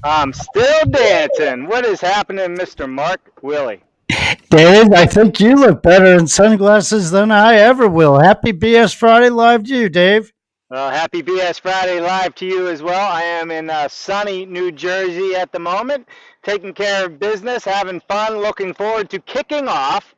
I'm still dancing. What is happening, Mr. Mark Willie? Dave, I think you look better in sunglasses than I ever will. Happy BS Friday live to you, Dave. Well, happy BS Friday live to you as well. I am in sunny New Jersey at the moment, taking care of business, having fun, looking forward to kicking off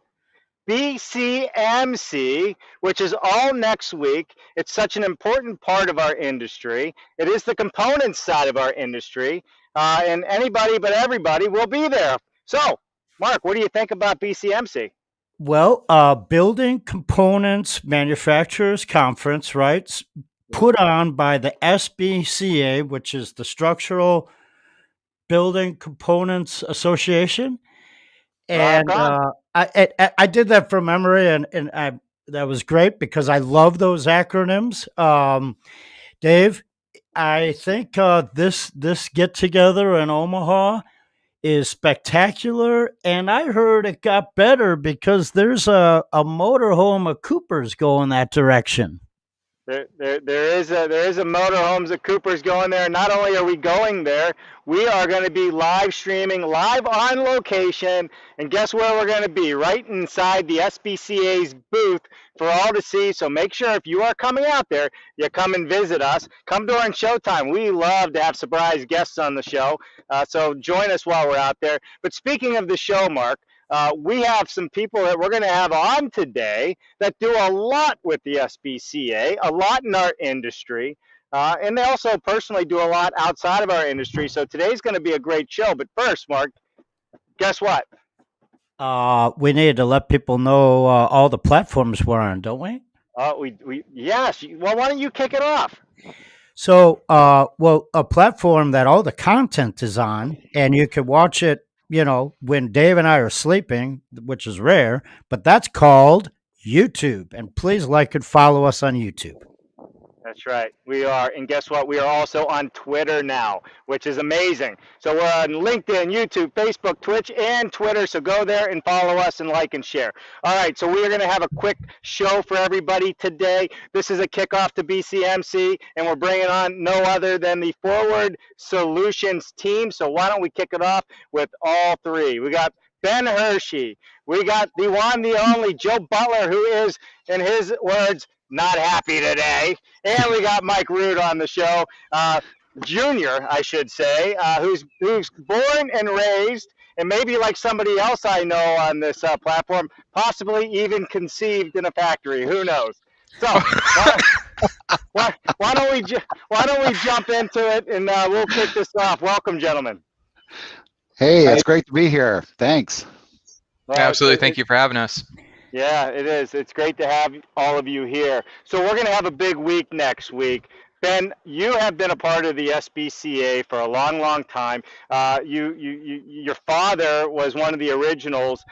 BCMC, which is all next week. It's such an important part of our industry. It is the components side of our industry, and anybody but everybody will be there. So, Mark, what do you think about BCMC? Well, Building Components Manufacturers Conference, right? Put on by the SBCA, which is the Structural Building Components Association. Rock And on. I did that from memory, and that was great because I love those acronyms. Dave, I think this get together in Omaha is spectacular, and I heard it got better because there's a motorhome of Cooper's going that direction. There is a motorhomes at Cooper's going there. Not only are we going there, we are going to be live streaming, live on location. And guess where we're going to be? Right inside the SBCA's booth for all to see. So make sure if you are coming out there, you come and visit us. Come during showtime. We love to have surprise guests on the show. So join us while we're out there. But speaking of the show, Mark, we have some people that we're going to have on today that do a lot with the SBCA, a lot in our industry, and they also personally do a lot outside of our industry. So today's going to be a great show. But first, Mark, guess what? We need to let people know all the platforms we're on, don't we? Yes. Well, why don't you kick it off? So, a platform that all the content is on, and you can watch it, when Dave and I are sleeping, which is rare, but that's called YouTube. And please like and follow us on YouTube. That's right. We are. And guess what? We are also on Twitter now, which is amazing. So we're on LinkedIn, YouTube, Facebook, Twitch, and Twitter. So go there and follow us and like and share. All right. So we are going to have a quick show for everybody today. This is a kickoff to BCMC, and we're bringing on no other than the Forward Solutions team. So why don't we kick it off with all three? We got Ben Hershey. We got the one, the only Joe Butler, who is, in his words, not happy today. And we got Mike Root on the show, Junior, I should say, who's born and raised, and maybe like somebody else I know on this platform, possibly even conceived in a factory. Who knows? So why don't we jump into it and we'll kick this off. Welcome, gentlemen. Hey, it's great to be here. Thanks. Well, Absolutely. Thank you for having us. Yeah, it is. It's great to have all of you here. So we're going to have a big week next week. Ben, you have been a part of the SBCA for a long, long time. Your father was one of the originals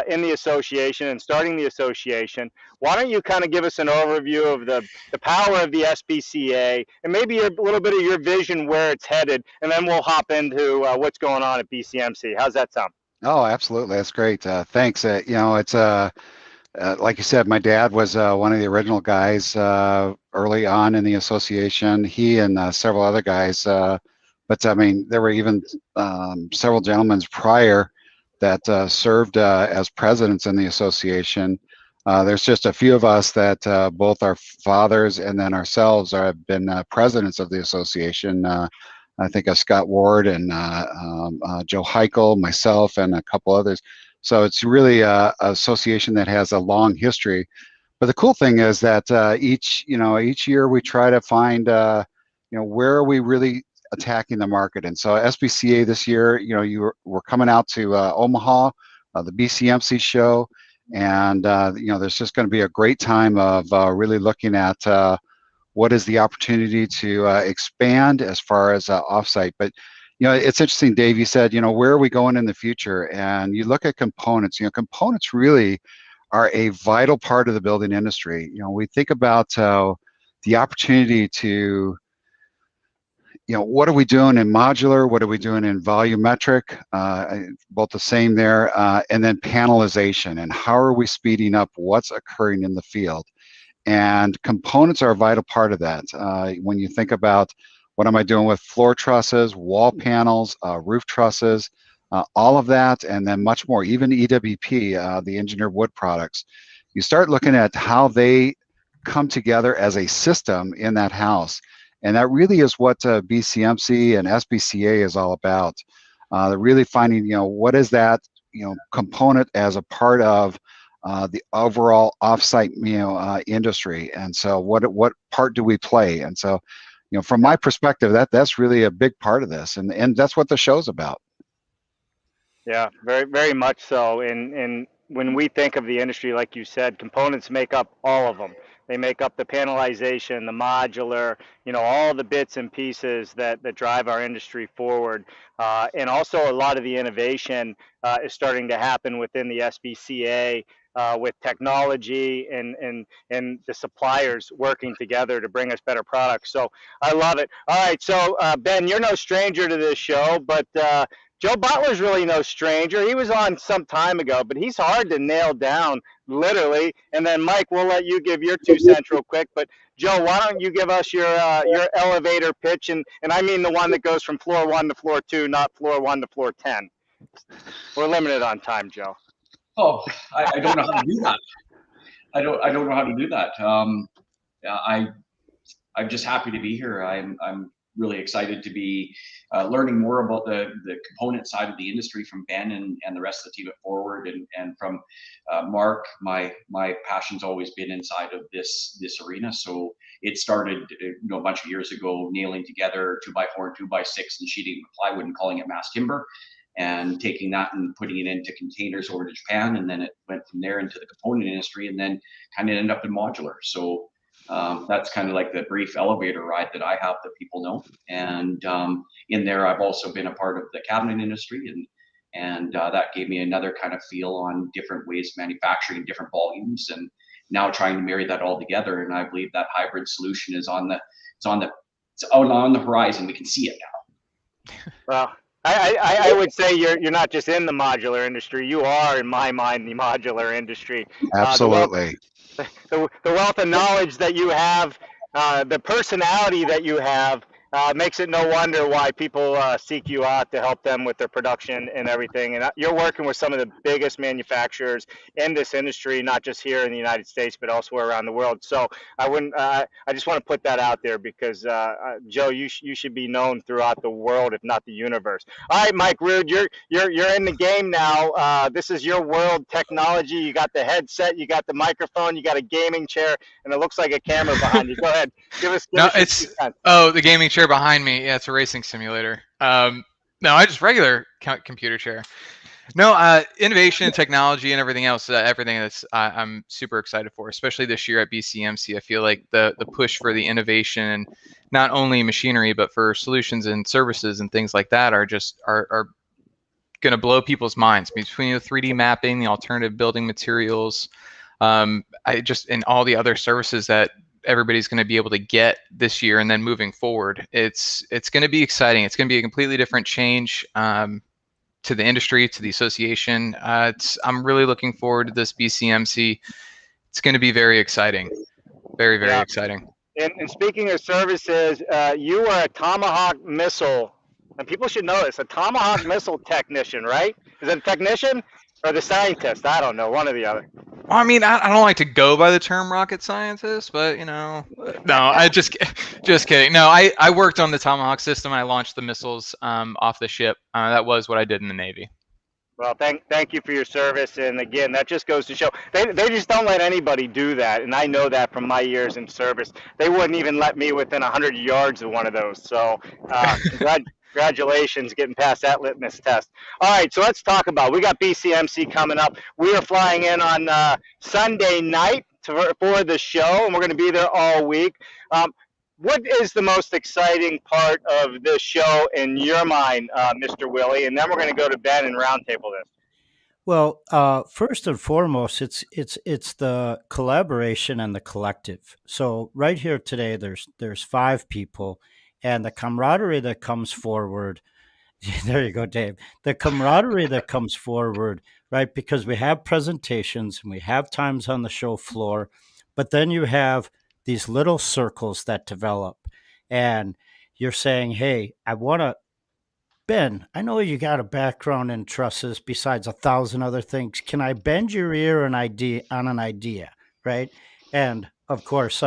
in the association and starting the association. Why don't you kind of give us an overview of the power of the SBCA and maybe a little bit of your vision where it's headed, and then we'll hop into what's going on at BCMC. How's that sound? Oh, absolutely. That's great. Thanks. It's like you said, my dad was one of the original guys early on in the association. He and several other guys, but I mean, there were even several gentlemen prior that served as presidents in the association. There's just a few of us that both our fathers and then ourselves have been presidents of the association. I think of Scott Ward and Joe Heichel, myself, and a couple others. So it's really an association that has a long history. But the cool thing is that each year we try to find, where are we really attacking the market? And so SBCA this year, we're coming out to Omaha, the BCMC show, and there's just going to be a great time of really looking at what is the opportunity to expand as far as offsite. But it's interesting, Dave, you said, where are we going in the future? And you look at components. Components really are a vital part of the building industry. We think about the opportunity to, what are we doing in modular? What are we doing in volumetric? Both the same there. And then panelization, and how are we speeding up what's occurring in the field? And components are a vital part of that. When you think about What am I doing with floor trusses, wall panels, roof trusses, all of that, and then much more, even EWP, the engineered wood products. You start looking at how they come together as a system in that house. And that really is what BCMC and SBCA is all about. They're really finding, what is that, component as a part of the overall offsite, industry. And so what part do we play? And so, from my perspective, that's really a big part of this, and that's what the show's about. Yeah, very, very much so. And when we think of the industry, like you said, components make up all of them. They make up the panelization, the modular, all the bits and pieces that drive our industry forward. And also a lot of the innovation is starting to happen within the SBCA with technology and the suppliers working together to bring us better products. So I love it. All right, so Ben, you're no stranger to this show, but Joe Butler's really no stranger. He was on some time ago, but he's hard to nail down, literally. And then, Mike, we'll let you give your 2 cents real quick. But Joe, why don't you give us your elevator pitch, and I mean the one that goes from floor 1 to floor 2, not floor 1 to floor 10. We're limited on time, Joe. Oh, I don't know how to do that. I don't know how to do that. I'm just happy to be here. I'm really excited to be learning more about the component side of the industry from Ben and the rest of the team at Forward, and from Mark. My passion's always been inside of this arena. So it started a bunch of years ago, nailing together 2x4 and 2x6 and sheeting plywood and calling it mass timber, and taking that and putting it into containers over to Japan, and then it went from there into the component industry, and then kind of ended up in modular. So that's kind of like the brief elevator ride that I have that people know. And in there, I've also been a part of the cabinet industry, and that gave me another kind of feel on different ways of manufacturing, different volumes, and now trying to marry that all together. And I believe that hybrid solution is on the horizon. We can see it now. Well, I would say you're not just in the modular industry. You are, in my mind, the modular industry. Absolutely. The wealth of knowledge that you have, the personality that you have, makes it no wonder why people seek you out to help them with their production and everything. And you're working with some of the biggest manufacturers in this industry, not just here in the United States, but elsewhere around the world. So I just want to put that out there because Joe, you should be known throughout the world, if not the universe. All right, Mike Rude, you're in the game now. This is your world technology. You got the headset, you got the microphone, you got a gaming chair, and it looks like a camera behind you. Go ahead, give us. The gaming chair behind me. Yeah, it's a racing simulator. No, I just regular computer chair. No, innovation and technology and everything else. Everything that's I'm super excited for, especially this year at BCMC. I feel like the push for the innovation, not only machinery but for solutions and services and things like that, are going to blow people's minds. Between the 3D mapping, the alternative building materials, and all the other services that everybody's going to be able to get this year and then moving forward. It's going to be exciting. It's going to be a completely different change to the industry, to the association. I'm really looking forward to this BCMC. It's going to be very exciting. Very, very exciting. And speaking of services, you are a Tomahawk missile, and people should know this, a Tomahawk missile technician, right? Is it a technician or the scientist? I don't know, one or the other. Well, I mean, I don't like to go by the term rocket scientist, but no, I just kidding. No, I worked on the Tomahawk system. I launched the missiles off the ship. That was what I did in the Navy. Well, thank you for your service, and again, that just goes to show they just don't let anybody do that, and I know that from my years in service. They wouldn't even let me within 100 yards of one of those. So, congratulations getting past that litmus test. All right, so let's talk about, we got BCMC coming up. We are flying in on Sunday night for the show, and we're going to be there all week. What is the most exciting part of this show in your mind, Mr. Willie? And then we're going to go to Ben and roundtable this. Well, first and foremost, it's the collaboration and the collective. So right here today, there's 5 people, and the camaraderie that comes forward. There you go, Dave. The camaraderie that comes forward, right? Because we have presentations and we have times on the show floor, but then you have these little circles that develop, and you're saying, hey, Ben, I know you got a background in trusses besides 1,000 other things. Can I bend your ear on an idea, right? And of course,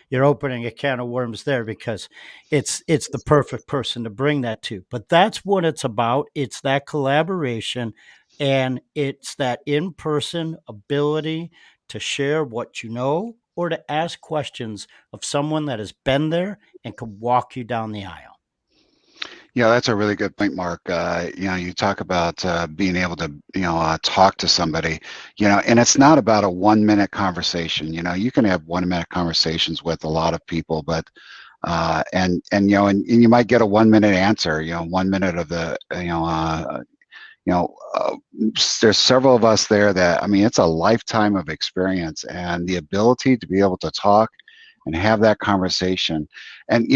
you're opening a can of worms there because it's the perfect person to bring that to. But that's what it's about. It's that collaboration, and it's that in-person ability to share what you know or to ask questions of someone that has been there and can walk you down the aisle. Yeah, that's a really good point, Mark. You talk about being able to, talk to somebody, and it's not about a 1 minute conversation. You can have 1 minute conversations with a lot of people, but and you might get a 1 minute answer. 1 minute of the, you know, uh, there's several of us there that, I mean, it's a lifetime of experience, and the ability to be able to talk and have that conversation. And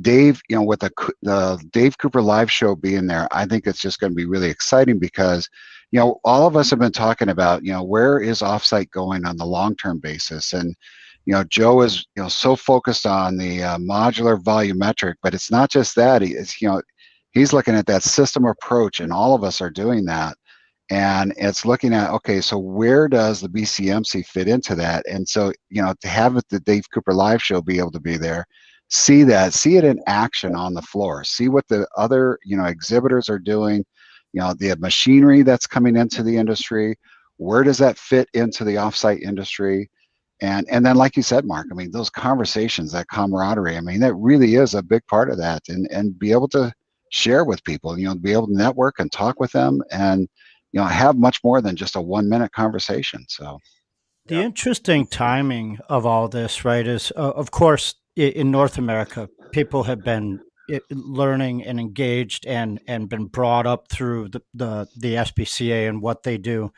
Dave, with the Dave Cooper live show being there, I think it's just going to be really exciting because, all of us have been talking about, where is offsite going on the long-term basis. And, Joe is, so focused on the modular volumetric, but it's not just that. He's looking at that system approach, and all of us are doing that. And it's looking at, okay, so where does the BCMC fit into that? And so, to have it, the Dave Cooper live show, be able to be there, see it in action on the floor, see what the other, exhibitors are doing, the machinery that's coming into the industry, where does that fit into the offsite industry? And then, like you said, Mark, I mean, those conversations, that camaraderie, I mean, that really is a big part of that. And be able to share with people, be able to network and talk with them, and have much more than just a 1 minute conversation. So The interesting timing of all this, right, is of course in North America, people have been learning and engaged and been brought up through the SPCA and what they do,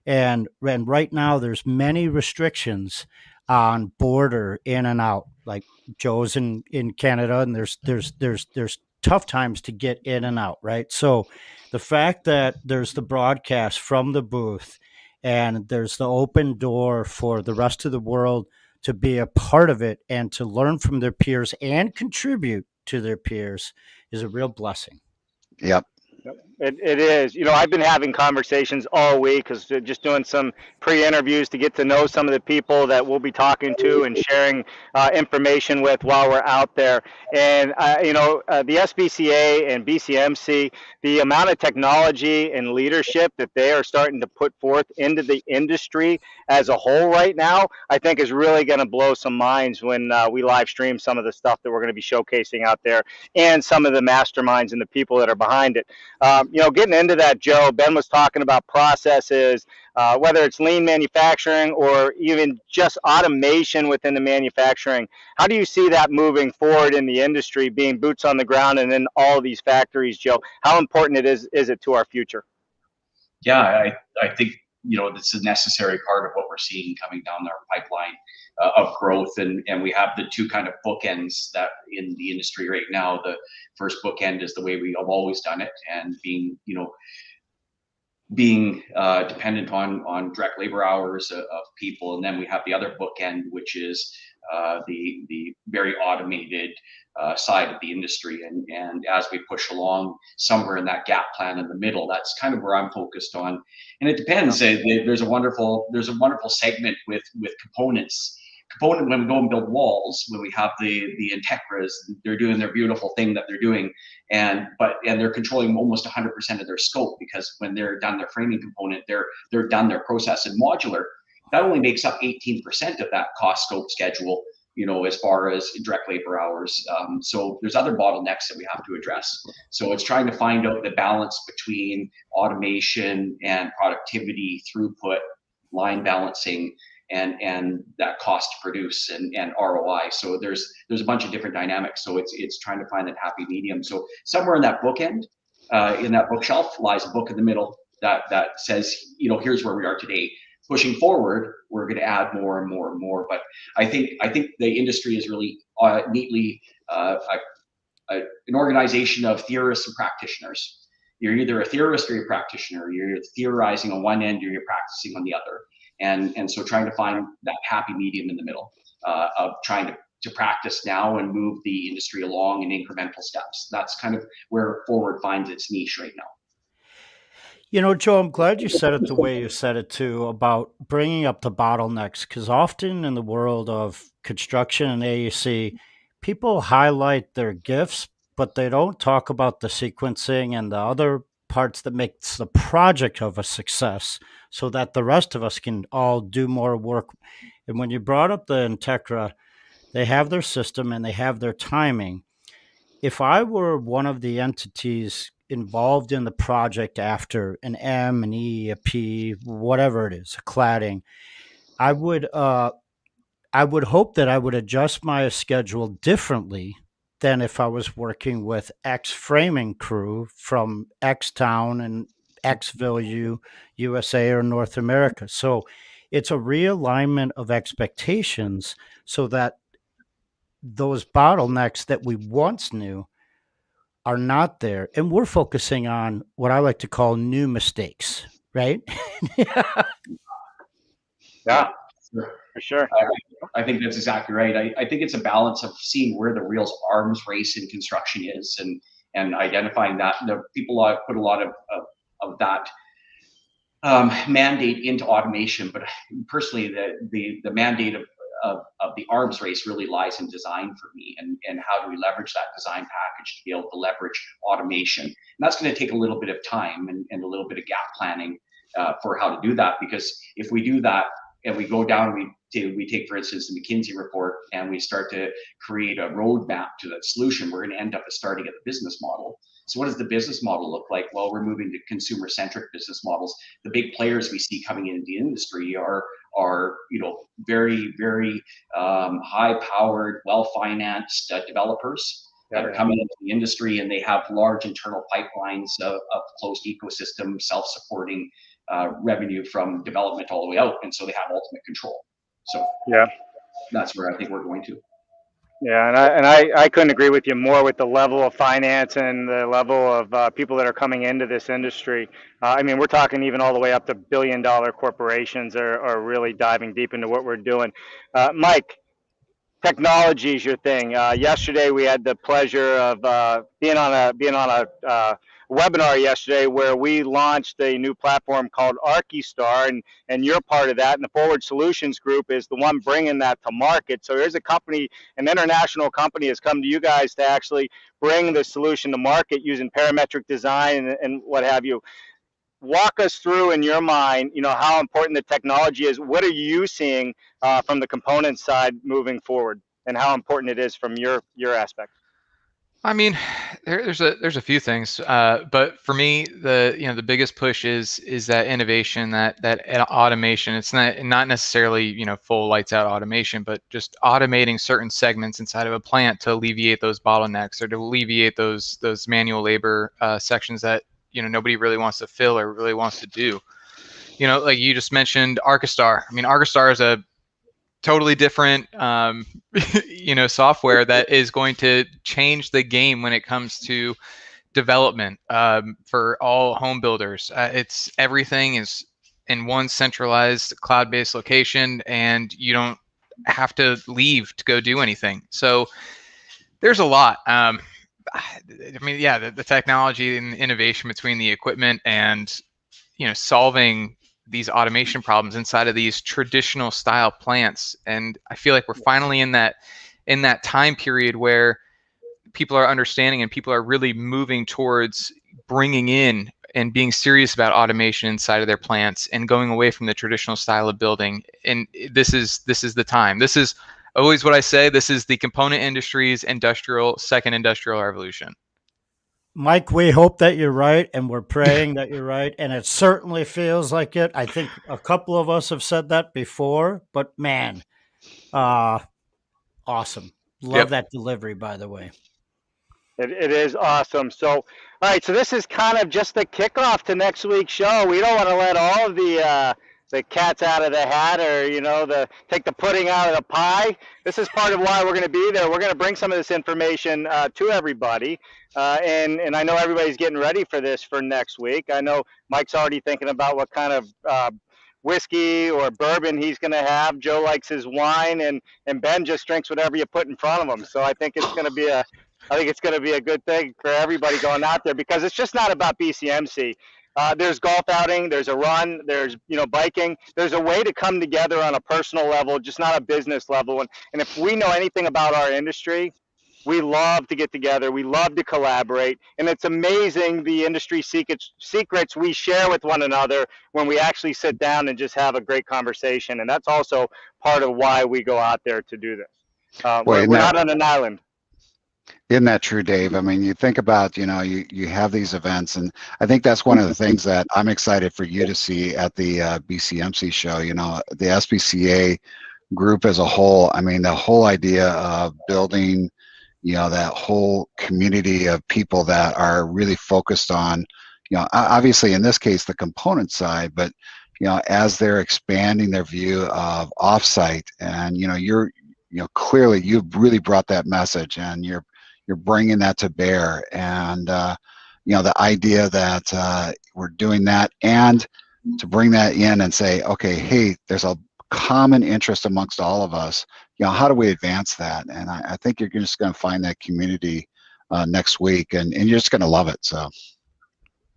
and right now there's many restrictions on border in and out. Like Joe's in Canada, and there's tough times to get in and out, right? So the fact that there's the broadcast from the booth and there's the open door for the rest of the world to be a part of it and to learn from their peers and contribute to their peers is a real blessing. yep. Yep. It is. I've been having conversations all week because just doing some pre-interviews to get to know some of the people that we'll be talking to and sharing information with while we're out there. And, the SBCA and BCMC, the amount of technology and leadership that they are starting to put forth into the industry as a whole right now, I think is really going to blow some minds when we live stream some of the stuff that we're going to be showcasing out there and some of the masterminds and the people that are behind it. Getting into that, Joe, Ben was talking about processes, whether it's lean manufacturing or even just automation within the manufacturing. How do you see that moving forward in the industry, being boots on the ground and in all of these factories, Joe? How important is it to our future? Yeah, I think this is a necessary part of what we're seeing coming down our pipeline of growth, and we have the two kind of bookends that in the industry right now. The first bookend is the way we have always done it, and being dependent on direct labor hours of people, and then we have the other bookend, which is the very automated side of the industry. And as we push along, somewhere in that gap plan in the middle, that's kind of where I'm focused on. And it depends. There's a wonderful segment with components. When we go and build walls, when we have the Integras, they're doing their beautiful thing that they're doing, and they're controlling almost 100% of their scope, because when they're done their framing component, they're done their process. In modular, that only makes up 18% of that cost scope schedule, as far as direct labor hours. So there's other bottlenecks that we have to address. So it's trying to find out the balance between automation and productivity, throughput, line balancing, and that cost to produce and ROI. So there's a bunch of different dynamics. So it's trying to find that happy medium. So somewhere in that bookend, in that bookshelf, lies a book in the middle that says, here's where we are today. Pushing forward, we're going to add more and more and more. But I think the industry is really neatly an organization of theorists and practitioners. You're either a theorist or you're a practitioner. You're theorizing on one end or you're practicing on the other. And so trying to find that happy medium in the middle of trying to practice now and move the industry along in incremental steps. That's kind of where Forward finds its niche right now. Joe, I'm glad you said it the way you said it too about bringing up the bottlenecks, because often in the world of construction and AEC, people highlight their gifts, but they don't talk about the sequencing and the other parts that makes the project of a success so that the rest of us can all do more work. And when you brought up the Integra, they have their system and they have their timing. If I were one of the entities involved in the project after an M, an E, a P, whatever it is, a cladding, I would hope that I would adjust my schedule differently than if I was working with X framing crew from X town and Xville, USA, or North America. So it's a realignment of expectations so that those bottlenecks that we once knew are not there. And we're focusing on what I like to call new mistakes, right? Yeah, Sure. for sure. I think that's exactly right. I think it's a balance of seeing where the real arms race in construction is, and identifying that. The people put a lot of that mandate into automation, but personally, the mandate of the arms race really lies in design for me, and how do we leverage that design package to be able to leverage automation. And that's going to take a little bit of time and a little bit of gap planning for how to do that, because if we do that and we go down, we take, for instance, the McKinsey report, and we start to create a roadmap to that solution, we're going to end up starting at the business model. So what does the business model look like? Well, we're moving to consumer-centric business models. The big players we see coming into the industry are very, very high-powered, well-financed developers that are coming into the industry, and they have large internal pipelines of closed ecosystem, self-supporting revenue from development all the way out, and so they have ultimate control. So yeah, that's where I think we're going to. Yeah, and I couldn't agree with you more with the level of finance and the level of people that are coming into this industry. I mean, we're talking even all the way up to billion-dollar corporations are really diving deep into what we're doing. Mike, technology is your thing. Yesterday we had the pleasure of being on a webinar yesterday where we launched a new platform called ArchiStar, and you're part of that. And the Forward Solutions Group is the one bringing that to market. So here's a company, an international company, has come to you guys to actually bring the solution to market using parametric design and what have you. Walk us through, in your mind, how important the technology is. What are you seeing from the component side moving forward, and how important it is from your aspect? I mean, there's a few things, but for me, the biggest push is that innovation, that automation. It's not necessarily full lights out automation, but just automating certain segments inside of a plant to alleviate those bottlenecks or to alleviate those manual labor sections that nobody really wants to fill or really wants to do. Like you just mentioned, ArchiStar. I mean, ArchiStar is a totally different software that is going to change the game when it comes to development for all home builders. It's everything is in one centralized cloud-based location, and you don't have to leave to go do anything. So there's a lot. I mean, yeah, the technology and innovation between the equipment and solving these automation problems inside of these traditional style plants. And I feel like we're finally in that time period where people are understanding and people are really moving towards bringing in and being serious about automation inside of their plants and going away from the traditional style of building. And this is the time. This is always what I say. This is the component industry's second industrial revolution. Mike, we hope that you're right, and we're praying that you're right, and it certainly feels like it. I think a couple of us have said that before, but man, awesome. Love that delivery, by the way. It is awesome. So, all right, so this is kind of just the kickoff to next week's show. We don't want to let all of the cats out of the hat, or take the pudding out of the pie. This is part of why we're going to be there. We're going to bring some of this information to everybody, and I know everybody's getting ready for this for next week. I know Mike's already thinking about what kind of whiskey or bourbon he's going to have. Joe likes his wine, and Ben just drinks whatever you put in front of him. So I think it's going to be a good thing for everybody going out there, because it's just not about BCMC. There's golf outing, there's a run, there's biking. There's a way to come together on a personal level, just not a business level. And if we know anything about our industry, we love to get together. We love to collaborate. And it's amazing the industry secrets we share with one another when we actually sit down and just have a great conversation. And that's also part of why we go out there to do this. We're not on an island. Isn't that true, Dave? I mean, you think about, you have these events, and I think that's one of the things that I'm excited for you to see at the BCMC show. The SPCA group as a whole. I mean, the whole idea of building that whole community of people that are really focused on, obviously in this case, the component side, but, as they're expanding their view of offsite, and, clearly you've really brought that message, and you're bringing that to bear. And, the idea that we're doing that, and to bring that in and say, okay, hey, there's a common interest amongst all of us. How do we advance that? And I think you're just going to find that community next week, and you're just going to love it. So.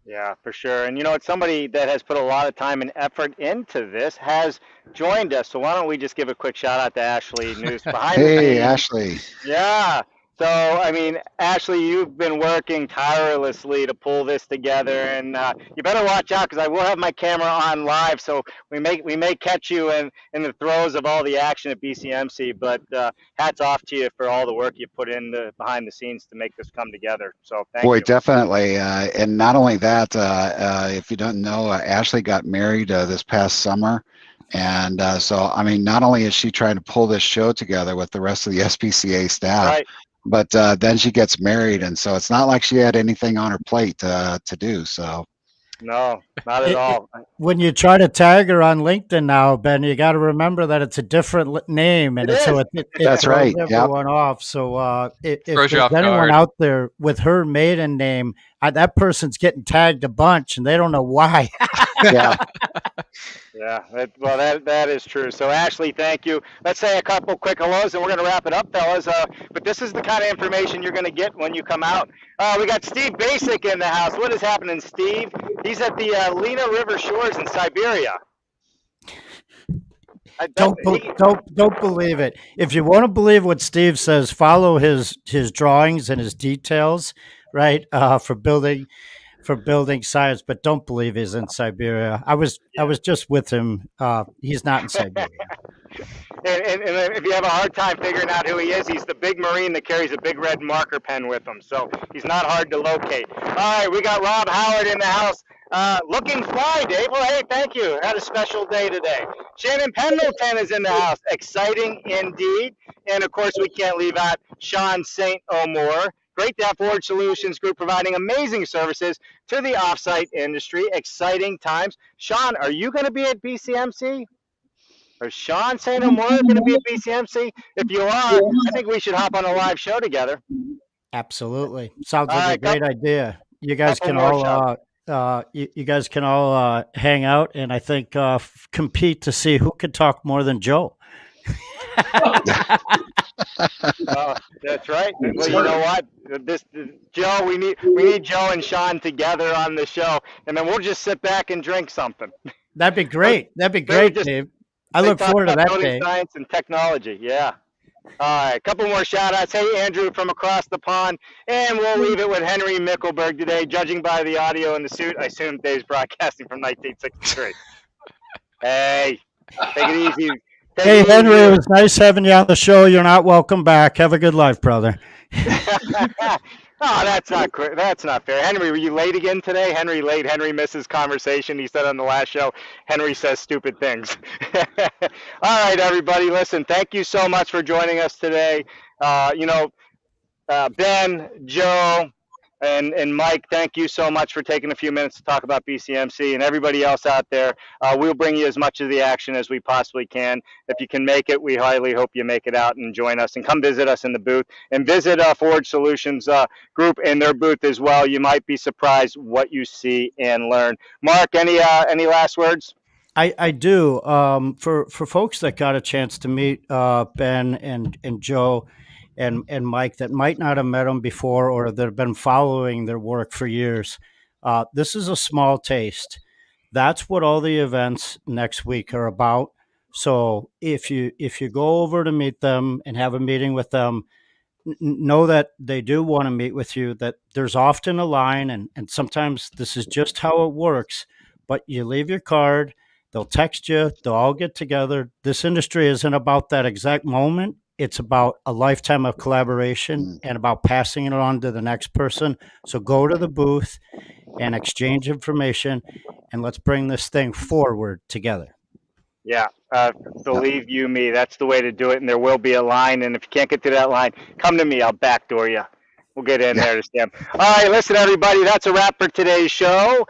Yeah, for sure. And it's somebody that has put a lot of time and effort into this, has joined us. So why don't we just give a quick shout out to Ashley Noose behind the scenes. Hey, Ashley. Yeah. So, I mean, Ashley, you've been working tirelessly to pull this together, and you better watch out, because I will have my camera on live, so we may catch you in the throes of all the action at BCMC. But hats off to you for all the work you put in behind the scenes to make this come together. So thank you. Boy, definitely. And not only that, if you don't know, Ashley got married this past summer. And so, I mean, not only is she trying to pull this show together with the rest of the SPCA staff, right, but then she gets married, and so it's not like she had anything on her plate to do. So no, not at all. When you try to tag her on LinkedIn now, Ben, you got to remember that it's a different name, and so it that's right. Everyone off. So if there's anyone guard out there with her maiden name, that person's getting tagged a bunch, and they don't know why. Yeah. Yeah, that is true. So, Ashley, thank you. Let's say a couple quick hellos, and we're going to wrap it up, fellas. But this is the kind of information you're going to get when you come out. We got Steve Basic in the house. What is happening, Steve? He's at the Lena River Shores in Siberia. Don't believe it. If you want to believe what Steve says, follow his drawings and his details, right? For building science, but don't believe he's in Siberia. I was just with him. He's not in Siberia. And if you have a hard time figuring out who he is, he's the big Marine that carries a big red marker pen with him. So he's not hard to locate. All right, we got Rob Howard in the house. Looking fly, Dave. Well, hey, thank you. Had a special day today. Shannon Pendleton is in the house. Exciting indeed. And, of course, we can't leave out Sean St. O'More. Great to have Forge Solutions Group providing amazing services to the offsite industry. Exciting times. Sean, are you going to be at BCMC? Or Sean St. O'More going to be at BCMC? If you are, I think we should hop on a live show together. Absolutely. Sounds like a great idea. You guys can all you guys can all hang out, and I think compete to see who can talk more than Joe. That's right. Well, you know what? Joe, we need Joe and Sean together on the show, and then we'll just sit back and drink something. That'd be great. That'd be great, Dave. I look forward to that day. Science and technology, yeah. All right, a couple more shout-outs. Hey, Andrew from across the pond, and we'll leave it with Henry Mickelberg today. Judging by the audio in the suit, I assume Dave's broadcasting from 1963. Hey, take it easy. Hey, Henry, it was nice having you on the show. You're not welcome back. Have a good life, brother. Oh, that's not fair. Henry, were you late again today? Henry late. Henry misses conversation. He said on the last show, Henry says stupid things. All right, everybody, listen, thank you so much for joining us today. Ben, Joe, and Mike, thank you so much for taking a few minutes to talk about BCMC, and everybody else out there. We'll bring you as much of the action as we possibly can. If you can make it, we highly hope you make it out and join us and come visit us in the booth, and visit Forge Solutions Group in their booth as well. You might be surprised what you see and learn. Mark, any last words? I do. For folks that got a chance to meet Ben and Joe and Mike that might not have met them before or that have been following their work for years, this is a small taste. That's what all the events next week are about. So if you go over to meet them and have a meeting with them, know that they do want to meet with you, that there's often a line, and sometimes this is just how it works, but you leave your card, they'll text you, they'll all get together. This industry isn't about that exact moment. It's about a lifetime of collaboration Mm. and about passing it on to the next person. So go to the booth and exchange information, and let's bring this thing forward together. Yeah, Yep. believe you me, that's the way to do it. And there will be a line. And if you can't get to that line, come to me. I'll backdoor you. We'll get in Yeah. there to Sam. All right, listen, everybody. That's a wrap for today's show.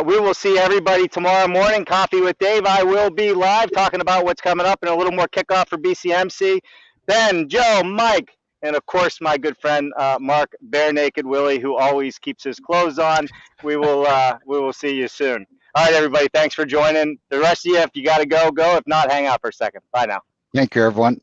We will see everybody tomorrow morning. Coffee with Dave. I will be live talking about what's coming up and a little more kickoff for BCMC. Ben, Joe, Mike, and of course my good friend Mark Bare Naked Willie, who always keeps his clothes on. We will see you soon. All right, everybody. Thanks for joining. The rest of you, if you got to go, go. If not, hang out for a second. Bye now. Thank you, everyone.